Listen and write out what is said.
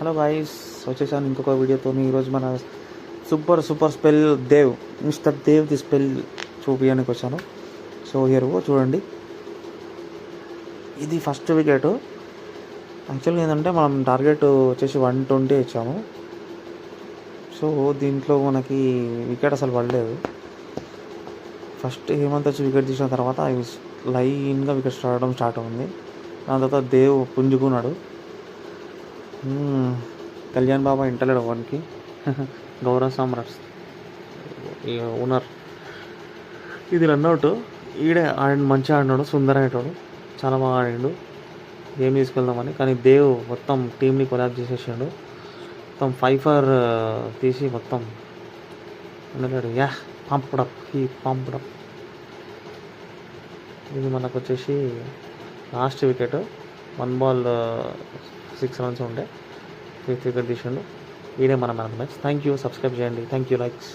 Hello guys, వచ్చేసాను ఇంకొక వీడియోతో. ఈరోజు మన super spell mister Dev the spell చూపించడానికి వచ్చాను. సో హియర్ చూడండి, ఇది ఫస్ట్ వికెట్. యాక్చువల్గా ఏంటంటే మనం టార్గెట్ వచ్చేసి 120 ఇచ్చాము. సో దీంట్లో మనకి వికెట్ అసలు పడలేదు. ఫస్ట్ హేమంత్ వచ్చి వికెట్ తీసిన తర్వాత లైన్గా వికెట్ స్టార్ట్ అయింది. దాని తర్వాత దేవ్ పుంజుకున్నాడు. కళ్యాణ్ బాబా ఇంటలేడు వానికి. గౌరవ్ సామ్రాట్ ఓనర్. ఇది రన్అవుట్. ఈడే ఆడిన మంచిగా ఆడినాడు, సుందర ఆడాడు, చాలా బాగా ఆడిండు. గేమ్ తీసుకెళ్దామని, కానీ దేవ్ మొత్తం టీంని కొలాబ్ చేసేసాడు. మొత్తం 5 తీసి మొత్తం ఉండలేడు. పంపడప్. ఇది మనకు వచ్చేసి లాస్ట్ వికెట్. 1 బాల్ 6 రన్స్ ఉండే, 5th వికెట్ తీసిండు. ఈడే మన మ్యాచ్. Thank you. సబ్స్క్రైబ్ చేయండి. Thank you. లైక్స్.